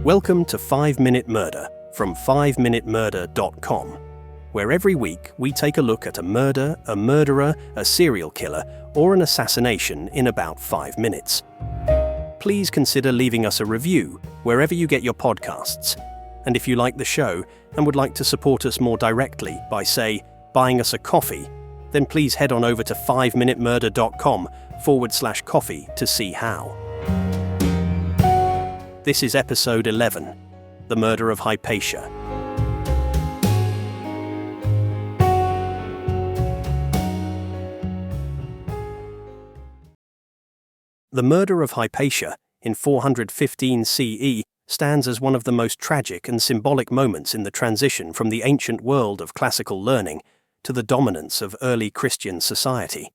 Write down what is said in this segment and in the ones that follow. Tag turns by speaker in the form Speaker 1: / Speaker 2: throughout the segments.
Speaker 1: Welcome to 5-Minute Murder from 5minutemurder.com, where every week we take a look at a murder, a murderer, a serial killer, or an assassination in about 5 minutes. Please consider leaving us a review wherever you get your podcasts. And if you like the show and would like to support us more directly by, say, buying us a coffee, then please head on over to 5minutemurder.com/coffee to see how. This is episode 11, The Murder of Hypatia. The murder of Hypatia in 415 CE stands as one of the most tragic and symbolic moments in the transition from the ancient world of classical learning to the dominance of early Christian society.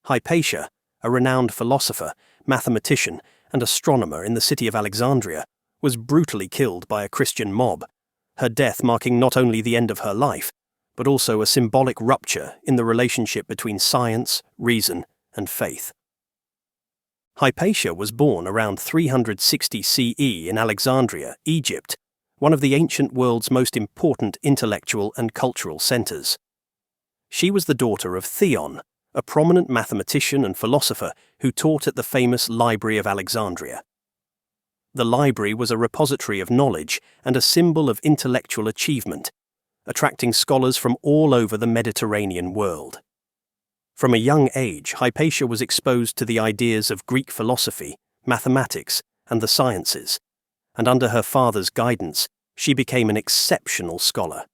Speaker 1: Hypatia, a renowned philosopher, mathematician, and astronomer in the city of Alexandria, was brutally killed by a Christian mob, her death marking not only the end of her life, but also a symbolic rupture in the relationship between science, reason, and faith. Hypatia was born around 360 CE in Alexandria, Egypt, one of the ancient world's most important intellectual and cultural centers. She was the daughter of Theon, a prominent mathematician and philosopher who taught at the famous Library of Alexandria. The library was a repository of knowledge and a symbol of intellectual achievement, attracting scholars from all over the Mediterranean world. From a young age, Hypatia was exposed to the ideas of Greek philosophy, mathematics, and the sciences, and under her father's guidance, she became an exceptional scholar.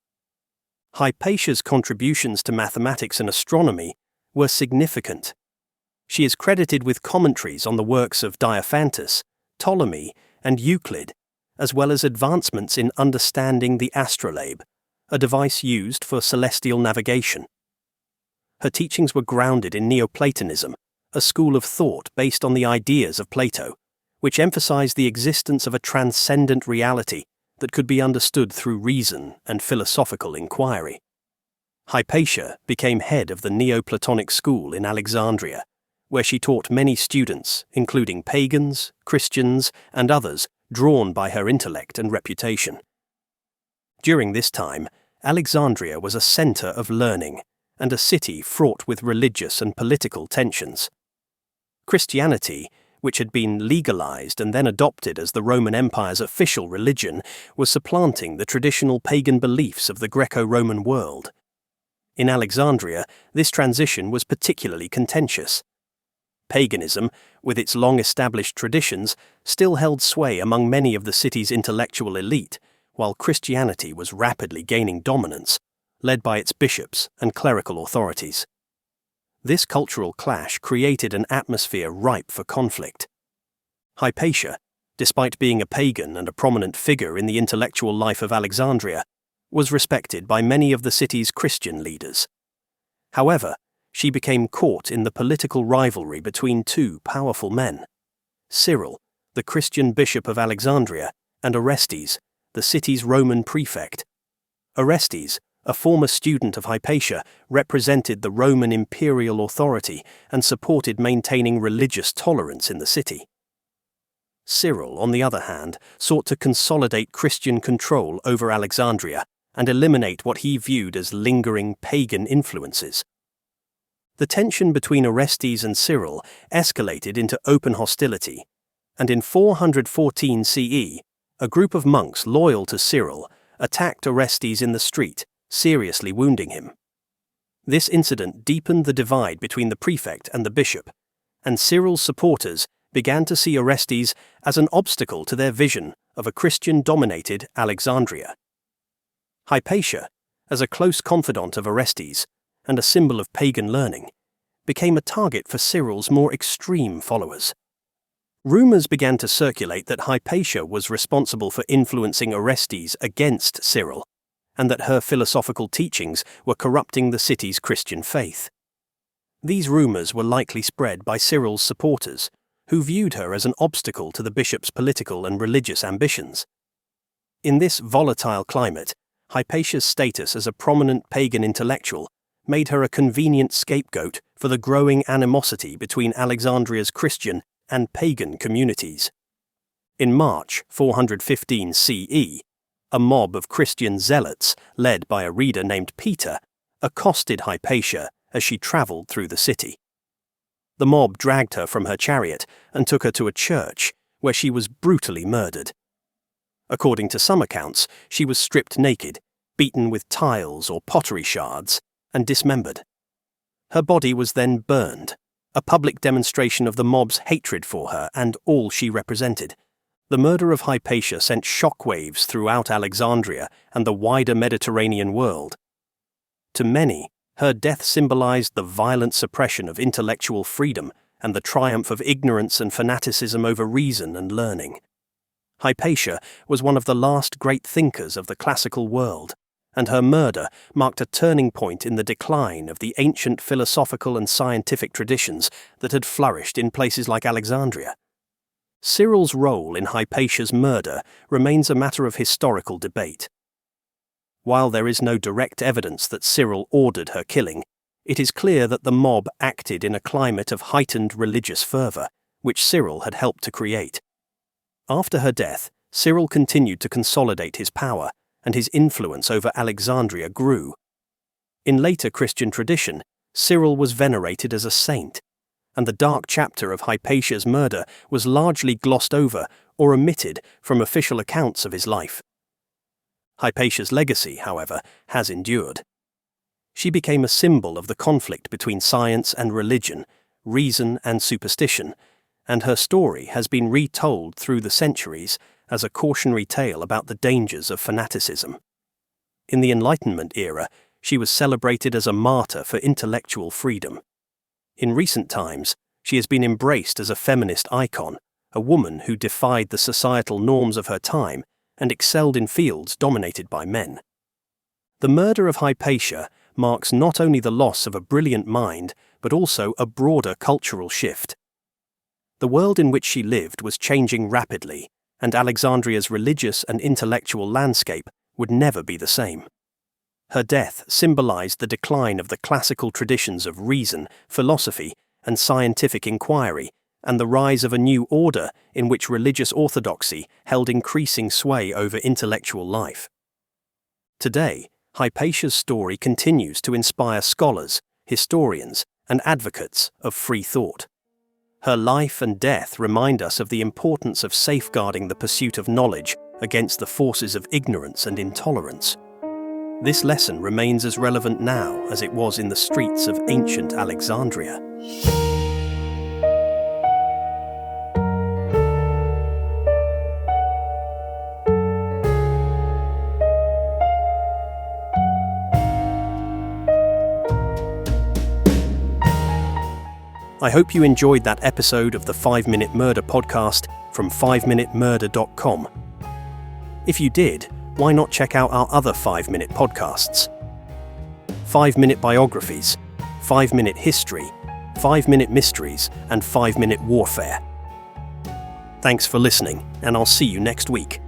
Speaker 1: Hypatia's contributions to mathematics and astronomy were significant. She is credited with commentaries on the works of Diophantus, Ptolemy, and Euclid, as well as advancements in understanding the astrolabe, a device used for celestial navigation. Her teachings were grounded in Neoplatonism, a school of thought based on the ideas of Plato, which emphasized the existence of a transcendent reality that could be understood through reason and philosophical inquiry. Hypatia became head of the Neoplatonic school in Alexandria, where she taught many students, including pagans, Christians, and others drawn by her intellect and reputation. During this time, Alexandria was a center of learning and a city fraught with religious and political tensions. Christianity, which had been legalized and then adopted as the Roman Empire's official religion, was supplanting the traditional pagan beliefs of the Greco-Roman world. In Alexandria, this transition was particularly contentious. Paganism, with its long-established traditions, still held sway among many of the city's intellectual elite, while Christianity was rapidly gaining dominance, led by its bishops and clerical authorities. This cultural clash created an atmosphere ripe for conflict. Hypatia, despite being a pagan and a prominent figure in the intellectual life of Alexandria, was respected by many of the city's Christian leaders. However, she became caught in the political rivalry between two powerful men: Cyril, the Christian bishop of Alexandria, and Orestes, the city's Roman prefect. Orestes, a former student of Hypatia, represented the Roman imperial authority and supported maintaining religious tolerance in the city. Cyril, on the other hand, sought to consolidate Christian control over Alexandria and eliminate what he viewed as lingering pagan influences. The tension between Orestes and Cyril escalated into open hostility, and in 414 CE, a group of monks loyal to Cyril attacked Orestes in the street, seriously wounding him. This incident deepened the divide between the prefect and the bishop, and Cyril's supporters began to see Orestes as an obstacle to their vision of a Christian-dominated Alexandria. Hypatia, as a close confidant of Orestes and a symbol of pagan learning, became a target for Cyril's more extreme followers. Rumors began to circulate that Hypatia was responsible for influencing Orestes against Cyril, and that her philosophical teachings were corrupting the city's Christian faith. These rumors were likely spread by Cyril's supporters, who viewed her as an obstacle to the bishop's political and religious ambitions. In this volatile climate, Hypatia's status as a prominent pagan intellectual made her a convenient scapegoat for the growing animosity between Alexandria's Christian and pagan communities. In March 415 CE, a mob of Christian zealots, led by a reader named Peter, accosted Hypatia as she travelled through the city. The mob dragged her from her chariot and took her to a church, where she was brutally murdered. According to some accounts, she was stripped naked, beaten with tiles or pottery shards, and dismembered. Her body was then burned, a public demonstration of the mob's hatred for her and all she represented. The murder of Hypatia sent shockwaves throughout Alexandria and the wider Mediterranean world. To many, her death symbolized the violent suppression of intellectual freedom and the triumph of ignorance and fanaticism over reason and learning. Hypatia was one of the last great thinkers of the classical world, and her murder marked a turning point in the decline of the ancient philosophical and scientific traditions that had flourished in places like Alexandria. Cyril's role in Hypatia's murder remains a matter of historical debate. While there is no direct evidence that Cyril ordered her killing, it is clear that the mob acted in a climate of heightened religious fervour, which Cyril had helped to create. After her death, Cyril continued to consolidate his power, and his influence over Alexandria grew. In later Christian tradition, Cyril was venerated as a saint, and the dark chapter of Hypatia's murder was largely glossed over or omitted from official accounts of his life. Hypatia's legacy, however, has endured. She became a symbol of the conflict between science and religion, reason and superstition, and her story has been retold through the centuries as a cautionary tale about the dangers of fanaticism. In the Enlightenment era, she was celebrated as a martyr for intellectual freedom. In recent times, she has been embraced as a feminist icon, a woman who defied the societal norms of her time and excelled in fields dominated by men. The murder of Hypatia marks not only the loss of a brilliant mind, but also a broader cultural shift. The world in which she lived was changing rapidly, and Alexandria's religious and intellectual landscape would never be the same. Her death symbolized the decline of the classical traditions of reason, philosophy, and scientific inquiry, and the rise of a new order in which religious orthodoxy held increasing sway over intellectual life. Today, Hypatia's story continues to inspire scholars, historians, and advocates of free thought. Her life and death remind us of the importance of safeguarding the pursuit of knowledge against the forces of ignorance and intolerance. This lesson remains as relevant now as it was in the streets of ancient Alexandria. I hope you enjoyed that episode of the 5-Minute Murder podcast from 5minutemurder.com. If you did, why not check out our other 5-minute podcasts? 5-Minute Biographies, 5-Minute History, 5-Minute Mysteries, and 5-Minute Warfare. Thanks for listening, and I'll see you next week.